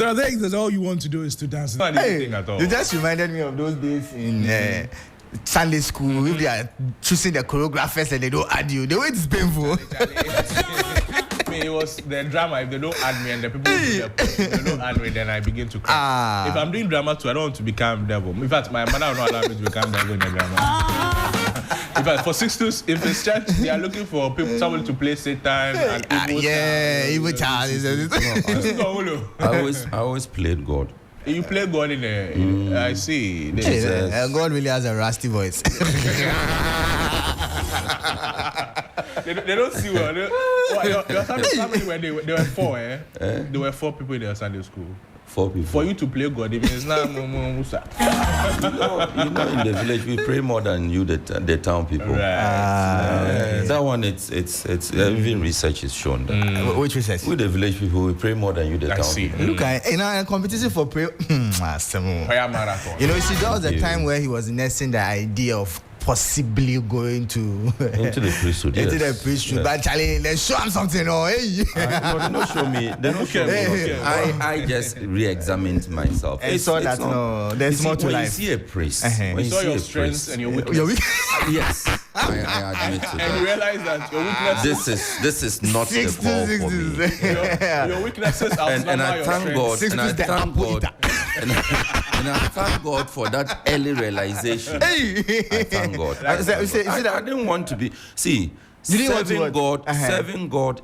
I think that's all you want to do is to dance. Not anything at all. You just reminded me of those days in Sunday school. If they are choosing the choreographers and they don't add you, the way it's painful. It was the drama. If they don't add me and the people who they don't add me, then I begin to cry. If I'm doing drama too, I don't want to become devil. In fact, my mother will not allow me to become devil in the drama. In fact, for Sixtus, if it's church, they are looking for people, someone to play Satan and evil child. I always played God. You play God in a. I see. God really has a rusty voice. They don't see well. Your Sunday family when they were four, There were 4 people in their Sunday school. 4 people. For you to play God, it means now, Musa. You know, in the village we pray more than you, the town people. Right. That one, it's even research is shown that. Which research? With the village people, we pray more than you, the town people. Look, in a competition for prayer, Prayer marathon. you know, see, that was the time where he was nesting the idea of possibly going to into the priesthood. Into the priesthood, but Charlie, let's show him something. No, they don't show me. They don't show me. I just re-examined myself. I saw that there's more to life. When you see a priest, when you saw your strengths and your weaknesses. Yes, I admit to that. And you realize that your weaknesses. This is not the call for me. Your weaknesses and I thank God. And I thank God. And I thank God for that early realization. I thank God. I didn't want to be. See, serving God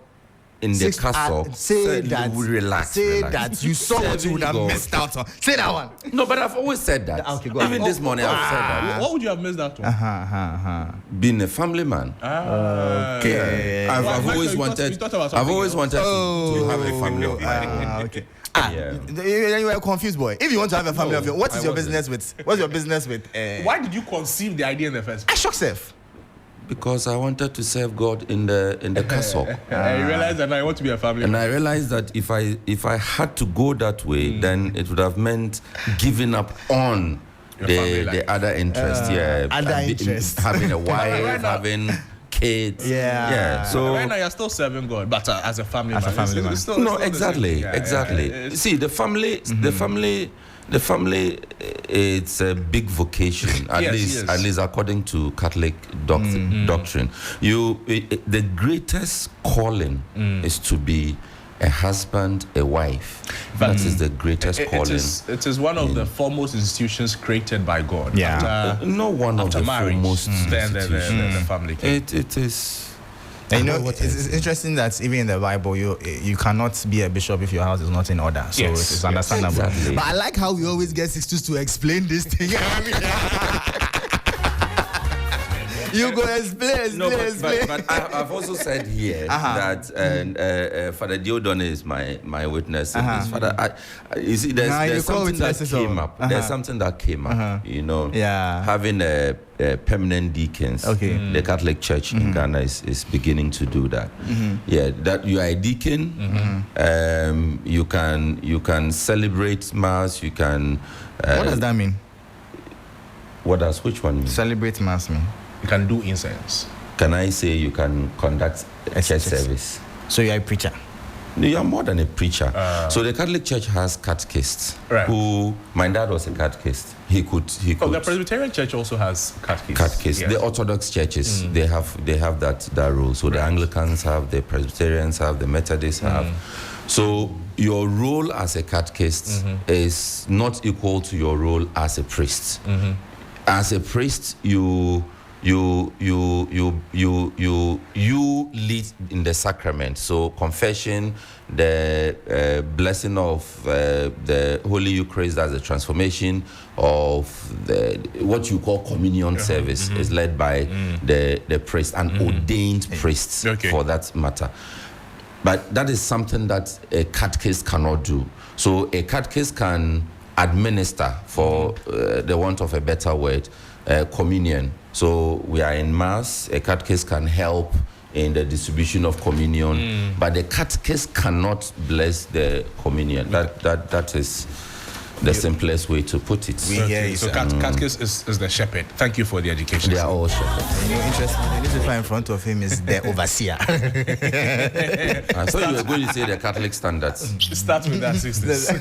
in the castle. Say that. Relax. That you saw what you would have missed out on. Say that one. No, but I've always said that. Okay, go Even this morning, I've said that. What would you have missed out on? Being a family man. Okay. I've always wanted. I've always wanted to have a family of my own. Okay. You are a confused boy. If you want to have a family of your own, what's your business with? Why did you conceive the idea in the first place? I shock self. Because I wanted to serve God in the castle. I realized that I want to be a family. And I realized that if I had to go that way, then it would have meant giving up on the other interest. Having a wife, having kids. So right now you're still serving God, but as a family man. Exactly. See, the family, it's a big vocation, at least according to Catholic doctrine. The greatest calling is to be a husband, a wife. That is the greatest calling. It is one of the foremost institutions created by God. Not one of the foremost institutions. The family. It is. And you know, it's interesting that even in the Bible, you cannot be a bishop if your house is not in order. So it's understandable. Exactly. But I like how we always get Sixtus to explain this thing. You go explain. But I've also said here that Father Diodone is my witness. Father, you see, there's something that came up. There's something that came up. You know, having a permanent deacons. The Catholic Church in Ghana is beginning to do that. That you are a deacon. You can celebrate mass. You can. What does that mean? Which one mean? Celebrate mass mean? You can do incense. Can I say you can conduct a church service? So you're a preacher? You are more than a preacher. So the Catholic Church has catechists. Who, my dad was a catechist. He could. The Presbyterian Church also has catechists. The Orthodox churches, they have that role. So the Anglicans have, the Presbyterians have, the Methodists have. So your role as a catechist is not equal to your role as a priest. As a priest, you lead in the sacrament. So confession, the blessing of the Holy Eucharist, that's the transformation of what you call communion service, is led by the priest, an ordained priest for that matter. But that is something that a catechist cannot do. So a catechist can administer, for the want of a better word, communion. So we are in mass, a catechist can help in the distribution of communion, but the catechist cannot bless the communion. That is the simplest way to put it. We hear you, So sir. Katkis is the shepherd. Thank you for the education. They are all shepherds. Interesting. The newspaper in front of him is the overseer. I thought you were going to say the Catholic standards. Start with that, Sixtus.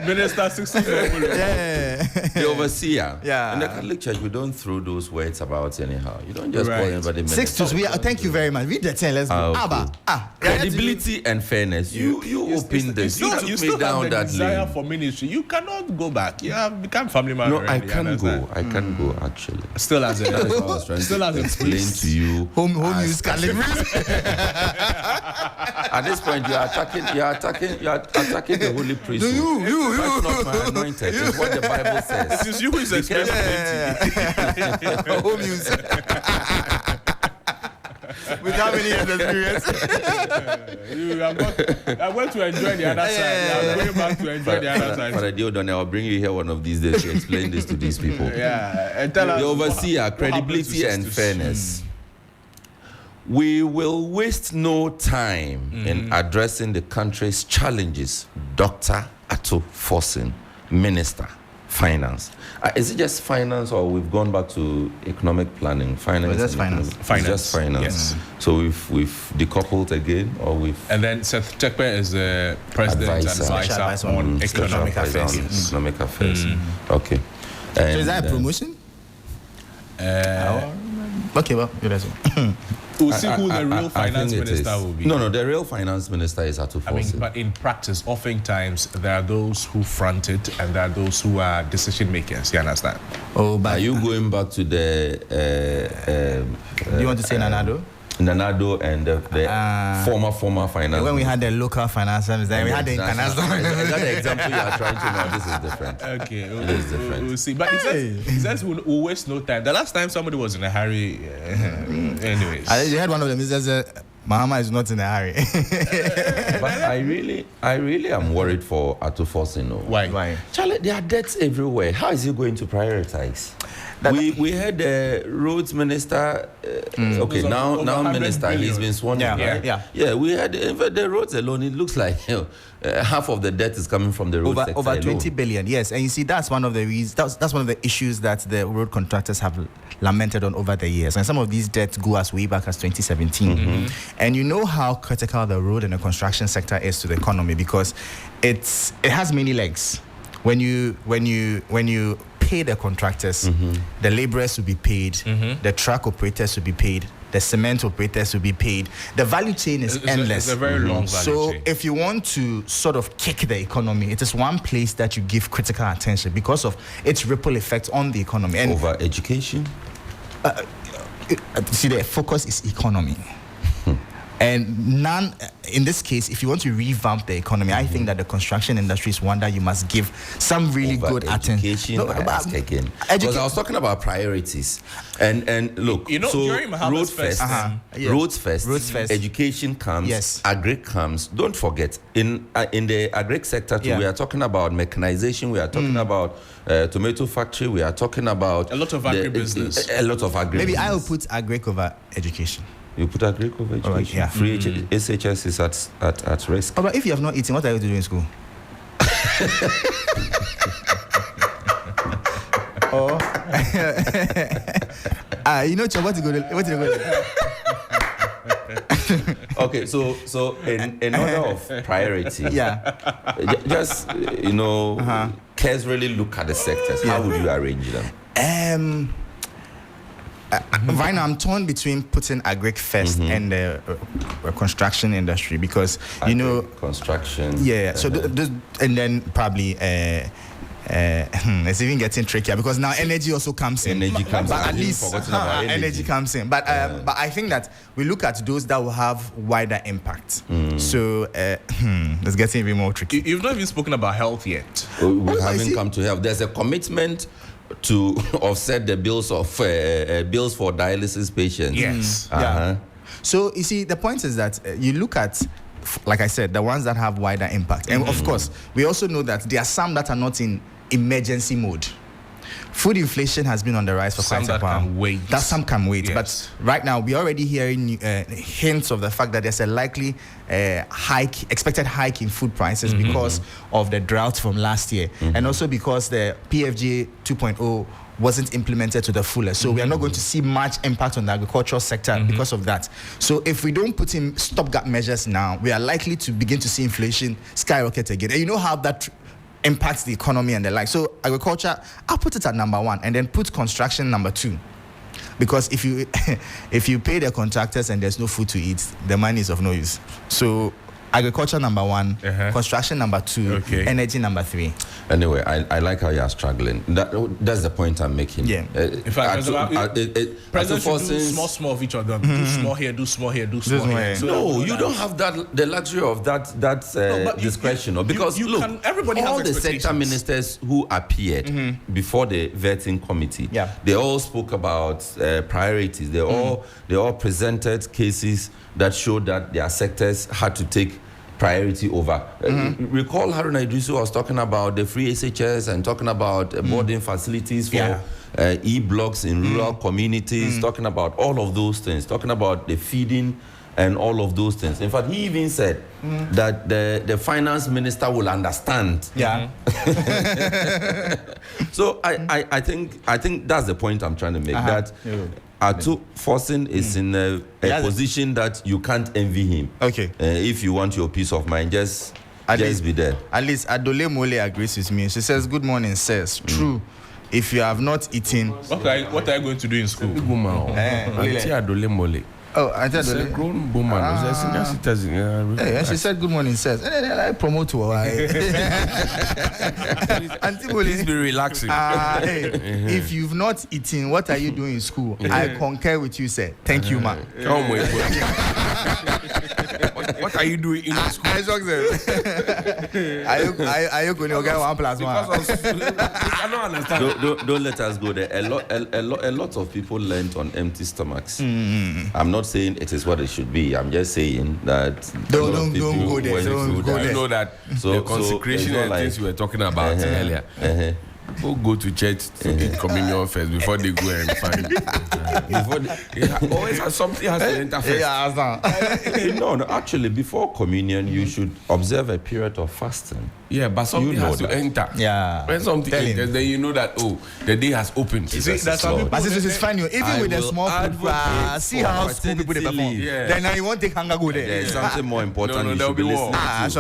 Minister Sixtus Ullo. Yeah. The overseer. Yeah. In the Catholic Church, we don't throw those words about anyhow. You don't just call Right. anybody minister. Sixtus, thank you very much. Read the 10, let's go. Okay. Abba. Credibility and fairness. You opened this. You You took still me down have the that desire lane. for ministry. You cannot go back. You have become family man No, already. I you can understand? go. I can go, actually. Still as That's a what I was trying Still to as a explain priest. to you. Home use Catholic. At this point, you are attacking the holy priesthood. That's not my anointed. It's what the Bible says. It is you who is expressing Home use. With how many years experience? I'm going to enjoy the other side. I'm going back to enjoy the other side. Father Diodone, I'll bring you here one of these days to explain this to these people. Yeah, and tell us The overseer, what happened credibility to and Sixtus. fairness. We will waste no time in addressing the country's challenges. Dr. Ato Forson, Minister, Finance. Is it just finance, or we've gone back to economic planning? Finance. Just and finance. economic- Finance, It's just finance. yes. So we've decoupled again, or we've And then Seth Tekpe is the president Advisor. advisor Advisor on on economic special affairs. advisor. economic affairs. Okay. So is that a promotion? Okay, well, that's all. We'll see who the I real finance think it minister is. will be. No, the real finance minister is Ato I mean, Forson. but in practice, oftentimes there are those who front it and there are those who are decision makers. You understand? Oh, Are but you going back to the do you want to say Nanado? Nanado and the former finance? When we had the local finance minister, we had the international. Is that the example you are trying to know? This is different. Okay, is different. we'll see. But he says we'll waste no time. The last time somebody was in a hurry, anyways. You had one of them. He says, Mahama is not in a hurry. But I really am worried for Ato Forson. Why? Charlie, there are debts everywhere. How is he going to prioritize? We had the roads minister. Okay, now 100 minister. billion. He's been sworn in, Yeah, right? yeah. We had the roads alone. It looks like half of the debt is coming from the road sector over 20 alone. billion, yes. And you see, that's one of the reasons. That's one of the issues that the road contractors have lamented on over the years. And some of these debts go as way back as 2017. And you know how critical the road and the construction sector is to the economy, because it has many legs. When you pay the contractors, the laborers will be paid, the truck operators will be paid, the cement operators will be paid. The value chain is endless. It's a very long value So chain. if you want to sort of kick the economy, it is one place that you give critical attention because of its ripple effect on the economy. And Over education. see, the focus is economy. And none, in this case, if you want to revamp the economy, I think that the construction industry is one that you must give some really Over good attention. education, I ask again. Because I was talking about priorities. And look, You know, so during Mahaba's road first first, time- roads first, Roads first. education comes, Yes. agri comes. Don't forget, in the agri sector too, Yeah. we are talking about mechanization, we are talking about tomato factory, we are talking about A lot of agribusiness. A lot of agribusiness. Maybe I will put agric over education. You put agri over education. right, yeah. Free SHS is at risk. Oh, but if you have not eaten, what are you doing in school? You know, what you go to? Okay, so in order of priority, Yeah. just carefully look at the sectors. How would you arrange them? Right now, I'm torn between putting agric first and the construction industry because, you know, Construction. yeah. So, and then probably it's even getting trickier because now energy also comes in. Energy comes but in. at least Forgotten about energy comes in. But I think that we look at those that will have wider impact. So it's getting even more tricky. You've not even spoken about health yet. We I haven't see. come to health. There's a commitment to offset the bills of bills for dialysis patients. Yes. Yeah. So you see, the point is that you look at, like I said, the ones that have wider impact, and of course, we also know that there are some that are not in emergency mode. food inflation has been on the rise for quite a while. Some can wait. Yes. But right now, we're already hearing hints of the fact that there's a likely expected hike in food prices because of the drought from last year. And also because the PFJ 2.0 wasn't implemented to the fullest. So we are not going to see much impact on the agricultural sector because of that. So if we don't put in stopgap measures now, we are likely to begin to see inflation skyrocket again. And you know how that impacts the economy and the like. So agriculture, I'll put it at number 1 and then put construction number 2. Because if you pay the contractors and there's no food to eat, the money is of no use. So agriculture number 1, construction number 2, energy number 3. Anyway, I like how you are struggling. That's the point I'm making. Yeah. In fact, President should do small of each of them. Do small here, do small here, do small here. So no, you don't have the luxury of that discretion. Because look, all the sector ministers who appeared before the vetting committee, they all spoke about priorities. They all presented cases that showed that their sectors had to take priority over. Recall Haruna Idrisu was talking about the free SHS and talking about boarding facilities for e-blocks in rural communities, talking about all of those things, talking about the feeding and all of those things. In fact, he even said that the finance minister will understand. So I think that's the point I'm trying to make. That Atu Forsen is in a position that you can't envy him. If you want your peace of mind, just be there. At least Adole Mole agrees with me. She says, "Good morning, says true. If you have not eaten, what are you going to do in school?" Adole Mole. Oh, I said a grown woman. A senior citizen. And she said, "Good morning, says." And then I promote her. Please be relaxing. If you've not eaten, what are you doing in school? I concur with you, sir. Thank you, man. What are you doing in school? I shocked them. Are you going to get 1+1? I don't understand. Don't let us go there. A lot of people learned on empty stomachs. I'm not saying it is what it should be. I'm just saying that don't go there. Don't go there. You know that the consecration and things you were talking about earlier. People go to church to eat communion first before they go and find. Always something has to enter first. No, actually, before communion, you should observe a period of fasting. Yeah, but something has to enter. Yeah. When something enters, then you know that the day has opened. But this is fine. Even with the small food, see how school people they perform. Then now you won't take hunger go there. There's something more important you should be listening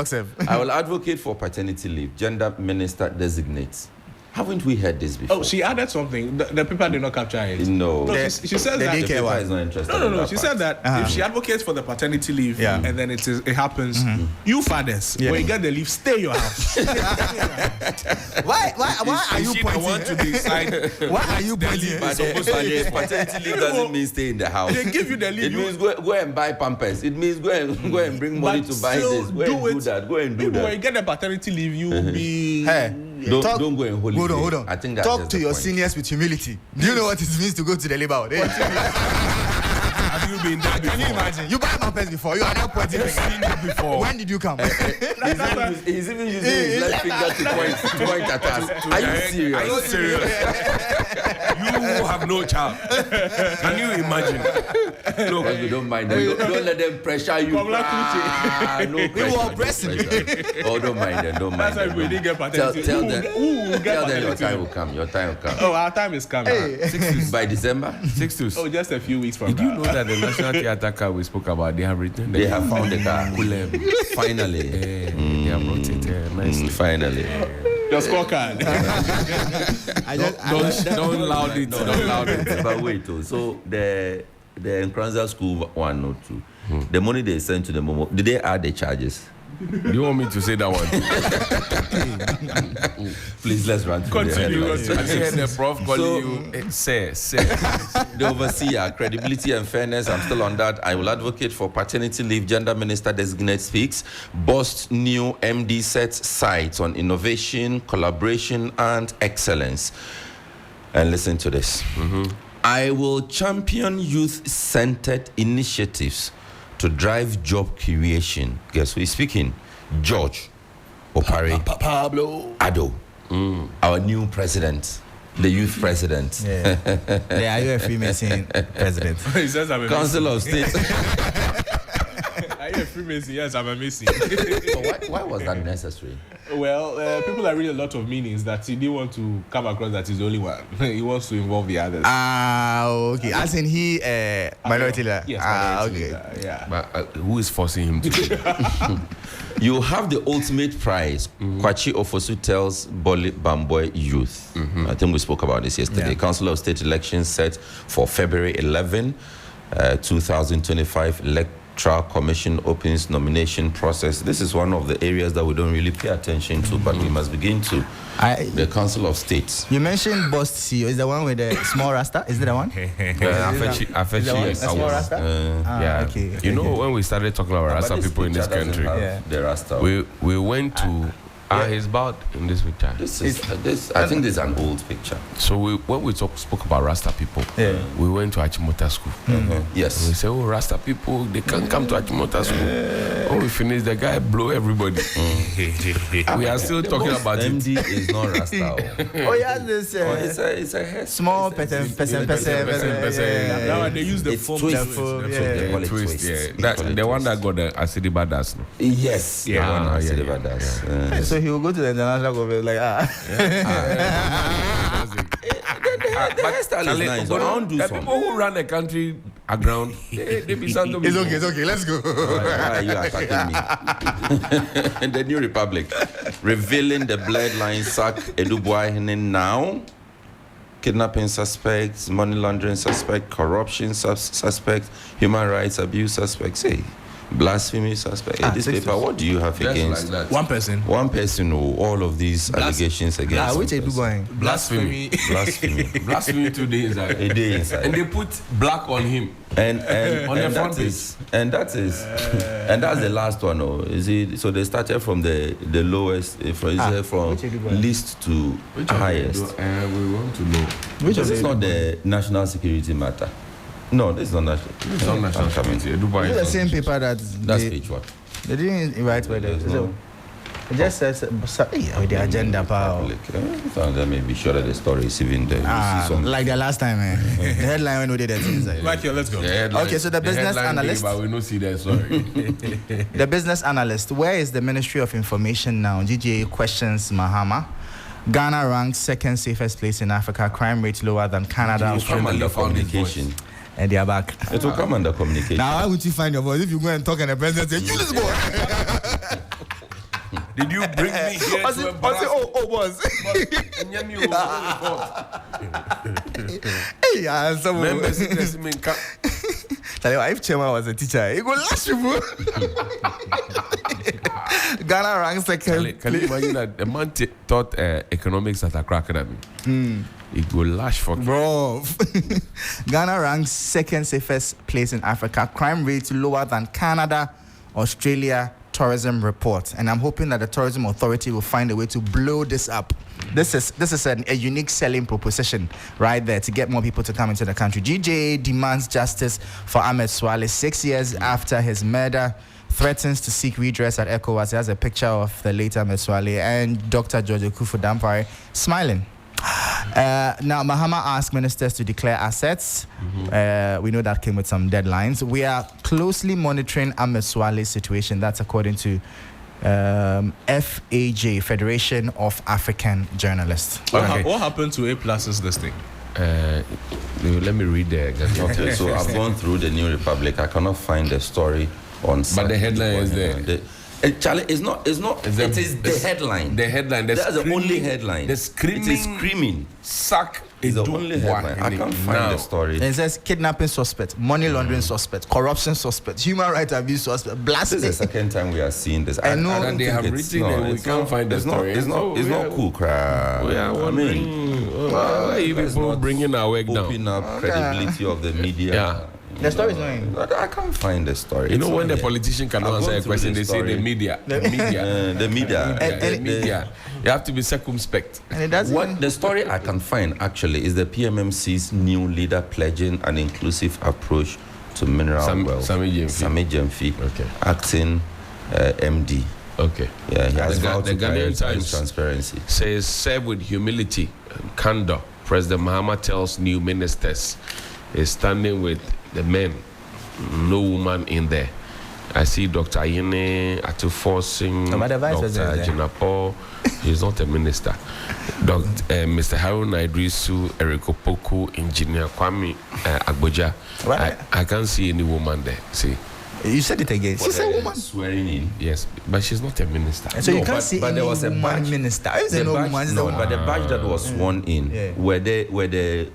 to. I will advocate for paternity leave. Gender minister designates. Haven't we heard this before? Oh, she added something. The paper did not capture it. No. She said that the paper is not interested. No. She said that if she advocates for the paternity leave and then it happens, you fathers, when you get the leave, stay your house. Why are you pointing? Want to decide? Why are you pointing? Paternity leave doesn't mean stay in the house. They give you the leave. It means go and buy Pampers. It means go and bring money to buy this. Go and do that. Go and do that. When you get the paternity leave, you will be. Don't go and holiday. Hold on. I think that's talk to your seniors with humility. Do you know what it means to go to the labor? Have you been there before? Can you imagine? You buy my pants before. You are not pointing before. When did you come? He's even using his left finger to point at us. Are you serious? You have no child. Can you imagine? Look, you don't mind them. Don't let them pressure you. No pressure. Oh, don't mind them. Don't mind them. Tell them your time will come. Your time will come. Oh, our time is coming. By December? Sixtus. Oh, just a few weeks from now. Did you know that the National Theatre car we spoke about, they have written? They have found the car. Finally. They have brought it nicely. Finally. Your scorecard. Don't loud it. Don't loud it. But wait, so the Nkranza School 102, the money they sent to the Momo, did they add the charges? Do you want me to say that one? Please, let's run through Continue. I heard the prof calling you. Say. The overseer, credibility and fairness, I'm still on that. I will advocate for paternity leave. Gender minister designate speaks. Bost new MD sets sights on innovation, collaboration, and excellence. And listen to this. I will champion youth-centered initiatives to drive job creation. Guess who is speaking? George Opare Pablo Ado, our new president the youth president. Yeah. Yeah, are you a Freemason president? He says I'm a Council of State. Are you a Freemason? Yes, I'm a Mason. So why was that necessary? Well, people are reading a lot of meanings that he didn't want to come across that he's the only one. He wants to involve the others. Okay. As in he minority leader. Yes, okay. leader, yeah. But who is forcing him to? You have the ultimate prize. Kwachi Ofosu tells Boli Bamboy Youth. I think we spoke about this yesterday. Yeah. Council of State election set for February 11, 2025. Electoral Commission opens nomination process. This is one of the areas that we don't really pay attention to, but we must begin to. The Council of States. You mentioned Boss CEO. Is the one with the small rasta? Is it the one? Affechi, Small rasta? yeah. Okay. You know, when we started talking about Rasta But this people in this picture doesn't country, have the Rasta. we went to his bald in this picture. I think this is an old picture. So when we spoke about Rasta people, we went to Achimota School. Yes. We said, oh, Rasta people, they can't come to Achimota School. When we finished, the guy blew everybody. We are still talking about it. MD is not Rasta. Oh, yeah, this It's a hair. small person. Now they use the It's foam. twist. Yeah. They call it Twist, twist. yeah. They That, call it the one twist. that got the Asidi Badas. No? Yes. Yeah. The one I said yeah, about that. So he will go to the international government like The hairstyle is nice. But I don't do the some. people who run the country aground, they be something. It's okay, let's go. Why are you attacking me? The New Republic revealing the bloodline sack Eduboahene now. Kidnapping suspects, money laundering suspect, corruption suspect, human rights abuse suspects. Hey, blasphemy suspect. Hey, this paper, what do you have Just against like that. One person. one person? Who all of these allegations against? Which one Edu person? boy? Blasphemy. Blasphemy. Blasphemy 2 days. A day inside. And they put black on him. And On the front that's the last one. Oh, is it? So they started from the lowest, from least to highest. We want to know. Which This of is them? not the national security matter. No, this is not national. It's not national I'm coming. security. Dubai It's the is same paper that That's they, page one. they didn't invite with them. There's So no- it just says with the agenda power. So let me be sure that the story is even there. You see some. Like the last time, the headline when we did that thing. Like, Michael, let's go. Okay, so the business headline analyst- Day, but we don't see that. Sorry. the business analyst, where is the Ministry of Information now? GGA questions Mahama. Ghana ranks second safest place in Africa. Crime rate lower than Canada, It will come Australia, under communication. and they are back. It will come under communication. Now, how would you find your voice if you go and talk and the president say, "You let's go"? Did you bring me here I say, to embarrass me? boss. Nyami will report. Hey, yeah, someone. Members in this mean can- Tell you, if Chairman was a teacher, he go lash you, bro. Ghana ranks second. Can you imagine that the man taught economics at Accra Academy? He go lash for Bro, Ghana ranks second safest place in Africa. Crime rate lower than Canada, Australia. Tourism report, and I'm hoping that the tourism authority will find a way to blow this up. This is a unique selling proposition right there to get more people to come into the country. GJA demands justice for Ahmed Swale 6 years after his murder. Threatens to seek redress at ECOWAS. He has a picture of the late Ahmed Swale and Dr. George Kufu-Dampare smiling. Now, Mahama asked ministers to declare assets. We know that came with some deadlines. We are closely monitoring Ahmed Swale's situation. That's according to FAJ, Federation of African Journalists. What happened to A+'s this thing? let me read the Okay, so I've gone through the New Republic. I cannot find the story on. But the headline is there. Charlie, it's not. It is the headline. The headline. That's the only headline. The screaming. It is screaming. Sack It's the only headline. I can't find the story. And it says kidnapping suspect, money laundering suspect, corruption suspect, human rights abuse suspect, This blasphemy. is the second time we are seeing this. I know. don't And they think have it's- written no, it. We it's can't not- find the it's story. Not, it's not cool, crap. We are wondering why you let's people not bringing our work down. open up credibility of the media. Yeah. The story is not. I can't find the story. You know It's when not the there. politician cannot I've answer gone a through question, the they say story. the media. The media. The media. The media. You have to be circumspect. And it doesn't. What the story I can find actually is the PMMC's new leader pledging an inclusive approach to mineral wealth. Sami Jemfi. Sami Jemfi, Okay. acting MD. Okay. Yeah, he has The vowed to Ghanaian prioritize Times transparency. says serve with humility and candor, President Mahama tells new ministers is standing with the men, no woman in there. I see Dr. Ayene Atuforcing, Dr. Jinapo. He's not a minister. Mr. Harun Idrisu, Eriko Poku, Engineer Kwame Agboja. I can't see any woman there. See. You said it again. She's a woman. Swearing in. Yes, but she's not a minister. So you can't see any there was a woman minister. But the badge that was sworn in, were the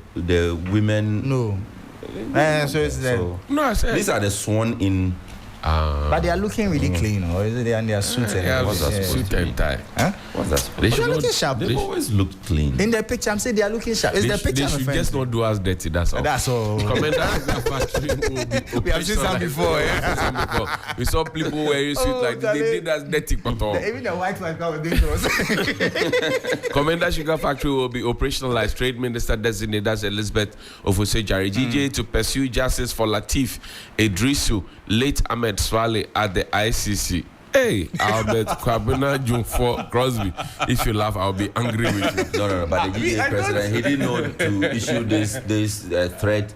women? No. So it's no, I said these are the sworn in. But they are looking really clean, or is it they are in their suits? Suit and tie. Huh? What's that? They are looking sharp. They always look clean. In the picture, I'm saying they are looking sharp. Is the picture? They should just not do us dirty. That's all. That's all. We have seen some before. We saw people wearing suits like they did us dirty. Even the white man was dangerous. Commander Sugar Factory will be operationalized. Trade Minister designated as Elizabeth Ofusejari GJ to pursue justice for Latif Idrisu, late Ahmed Swale at the ICC. Hey, Albert Kwabena Jumfo Crosby. If you laugh, I'll be angry with you. No. But the GJ president, he didn't know to issue this threat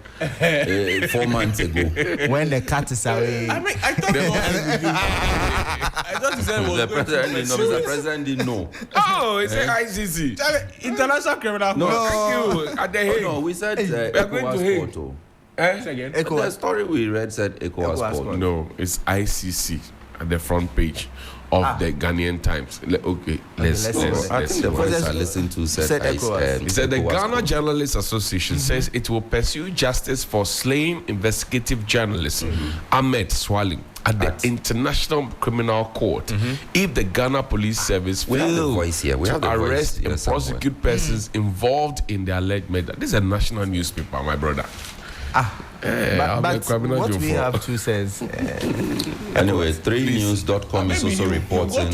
4 months ago. When the cat is away. I thought he said the president didn't know. Mr. President didn't know. Oh, it's an ICC. International Criminal Court. No, thank you. At the Hague. No, we said ECOWAS court. The story we read said ECOWAS court. No, it's ICC at the front page of the Ghanaian Times. Okay, let's I think the voice I listened to said it said the Ghana Journalists Association says it will pursue justice for slain investigative journalist Ahmed Swale at the International Criminal Court if the Ghana Police Service will arrest and prosecute persons involved in the alleged murder. This is a national newspaper, my brother. But what we have to says anyway, 3news.com is also reporting